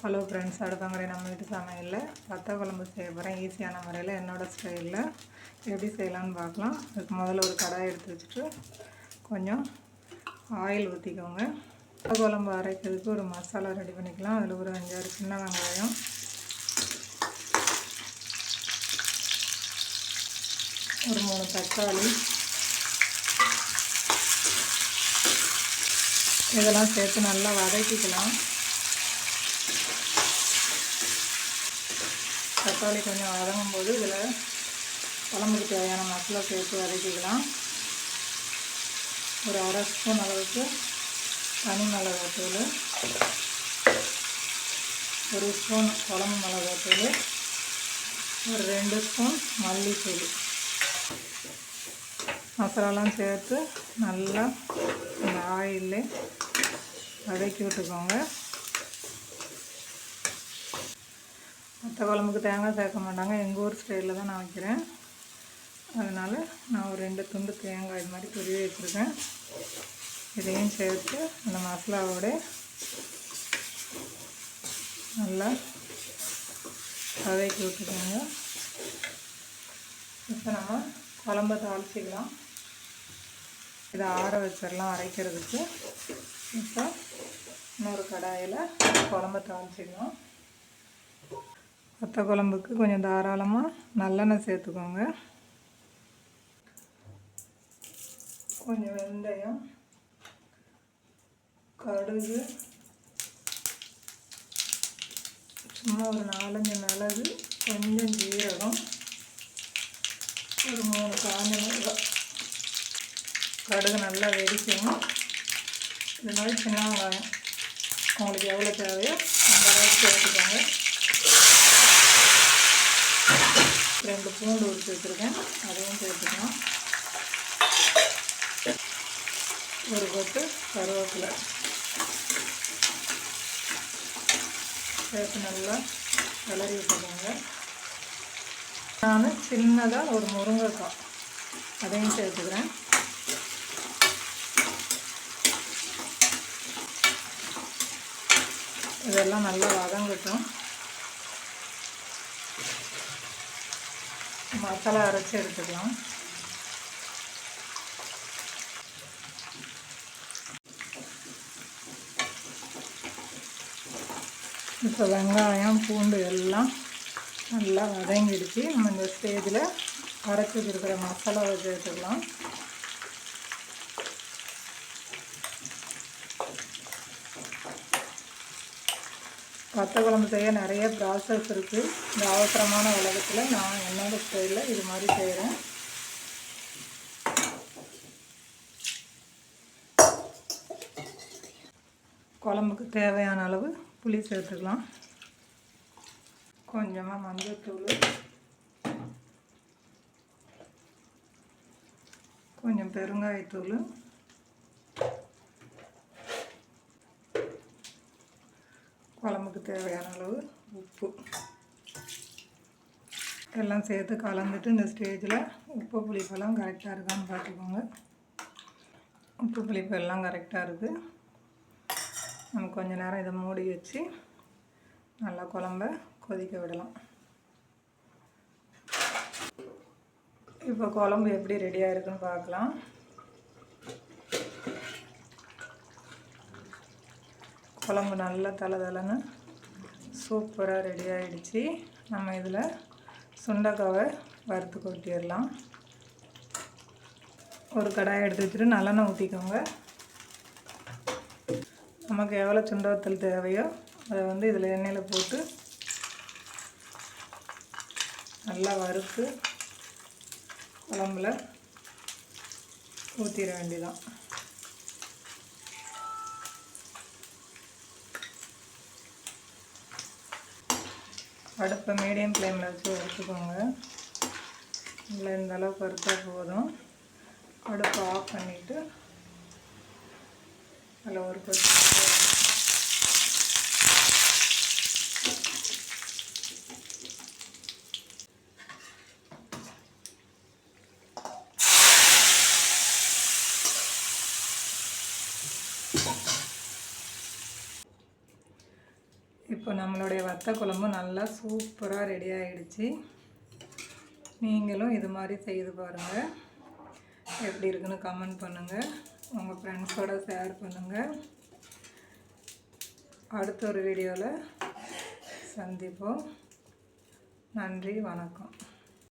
Hello friends, அடுப்பங்கரை நம்ம வீட்டு சமையலில் வத்த குழம்பு செய்ய போகிறேன். ஈஸியான முறையில் என்னோடய ஸ்டைலில் எப்படி செய்யலான்னு பார்க்கலாம். அதுக்கு முதல்ல ஒரு கடாய் எடுத்து வச்சுட்டு கொஞ்சம் ஆயில் ஊற்றிக்கோங்க. வத்த குழம்பு அரைக்கிறதுக்கு ஒரு மசாலா ரெடி பண்ணிக்கலாம். அதில் ஒரு 5-6 சின்ன வெங்காயம், ஒரு 3 தக்காளி, இதெல்லாம் சேர்த்து நல்லா வதக்கிக்கலாம். தக்காளி கொஞ்சம் வதங்கும் போது இதில் குழம்புக்கு தேவையான மசாலா சேர்த்து வதக்கிக்கலாம். ஒரு 1/2 ஸ்பூன் அளவுக்கு தனி மிளகாத்தூள், 1 ஸ்பூன் குழம்பு மிளகாத்தூள், ஒரு 2 ஸ்பூன் மல்லித்தூள், மசாலாலாம் சேர்த்து நல்லா இந்த ஆயிலே வதக்கி விட்டுக்கோங்க. வத்த குழம்புக்கு தேங்காய் சேர்க்க மாட்டாங்க, எங்கள் ஊர் ஸ்டைலில் தான் நான் வைக்கிறேன். அதனால் நான் ஒரு 2 துண்டு தேங்காய் இது மாதிரி துருவி வச்சுருக்கேன். இதையும் சேர்த்து அந்த மசாலாவோட நல்லா வதக்கி விட்டுக்கோங்க. இப்போ நம்ம குழம்ப தாளிச்சிக்கலாம். இதை ஆற வச்சிடலாம் அரைக்கிறதுக்கு. இப்போ இன்னொரு கடாயில் குழம்ப தாளிச்சிக்கலாம். வத்த குழம்புக்கு கொஞ்சம் தாராளமாக நல்லெண்ணெய் சேர்த்துக்கோங்க. கொஞ்சம் வெந்தயம், கடுகு, சும்மா ஒரு 4-5 மிளகு, கொஞ்சம் ஜீரகம், ஒரு 3 காஞ்ச மிளகாய். கடுகு நல்லா வெடிக்கணும். இது மாதிரி சின்ன வெங்காயம் உங்களுக்கு எவ்வளோ தேவையோ அந்த அளவுக்கு சேர்த்துக்கோங்க. 2 பூண்டு உரித்து வச்சுருக்கேன், அதையும் சேர்த்துக்கலாம். ஒரு கொத்து கருவேப்பிலை சேர்த்து நல்லா கிளறி விட்டுக்கோங்க. நான் சின்னதாக ஒரு முருங்கைக்காய் அதையும் சேர்த்துக்கிறேன். இதெல்லாம் நல்லா வதங்கட்டும். மசாலா அரைச்சி எடுத்துக்கலாம். இப்போ வெங்காயம் பூண்டு எல்லாம் நல்லா வதங்கிடுச்சு. நம்ம இந்த ஸ்டேஜில் அரைச்சி இருக்கிற மசாலாவை சேர்த்துக்கலாம். வத்த குழம்பு செய்ய நிறைய ப்ராசஸ் இருக்குது. இந்த அவசரமான உலகத்தில் நான் என்னோடய ஸ்டைலில் இது மாதிரி செய்கிறேன். குழம்புக்கு தேவையான அளவு புளி சேர்த்துக்கலாம். கொஞ்சமாக மஞ்சள்தூள், கொஞ்சம் பெருங்காயத்தூள், குழம்புக்கு தேவையான அளவு உப்பு எல்லாம் சேர்த்து கலந்துட்டு இந்த ஸ்டேஜில் உப்பு புளிப்பெல்லாம் கரெக்டாக இருக்கான்னு பார்த்துக்கோங்க. உப்பு புளிப்பு எல்லாம் கரெக்டாக இருக்குது. நம்ம கொஞ்சம் நேரம் இதை மூடி வச்சு நல்லா குழம்ப கொதிக்க விடலாம். இப்போ குழம்பு எப்படி ரெடியாக இருக்குன்னு பார்க்கலாம். குழம்பு நல்லா தலை சூப்பராக ரெடி ஆகிடுச்சு. நம்ம இதில் சுண்டைக்காவை வறுத்து கொட்டிடலாம். ஒரு கடாயை எடுத்து வச்சுட்டு நல்லெண்ணெய் ஊற்றிக்கோங்க. நமக்கு எவ்வளோ சுண்டை வத்தல் தேவையோ அதை இதில் எண்ணெயில் போட்டு நல்லா வறுத்து குழம்புல ஊற்றிட வேண்டியதான். அடுப்பை மீடியம் ஃப்ளேமில் வச்சு வறுத்துக்கோங்க. இல்லை இந்த அளவுக்கு வறுத்தா போதும். அடுப்பை ஆஃப் பண்ணிவிட்டு அதில் ஒரு கொத்து இப்போ நம்மளுடைய வத்த குழம்பு நல்லா சூப்பராக ரெடி ஆகிடுச்சு. நீங்களும் இது மாதிரி செய்து பாருங்கள். எப்படி இருக்குன்னு கமெண்ட் பண்ணுங்கள். உங்கள் ஃப்ரெண்ட்ஸோடு ஷேர் பண்ணுங்கள். அடுத்த ஒரு வீடியோவில் சந்திப்போம். நன்றி, வணக்கம்.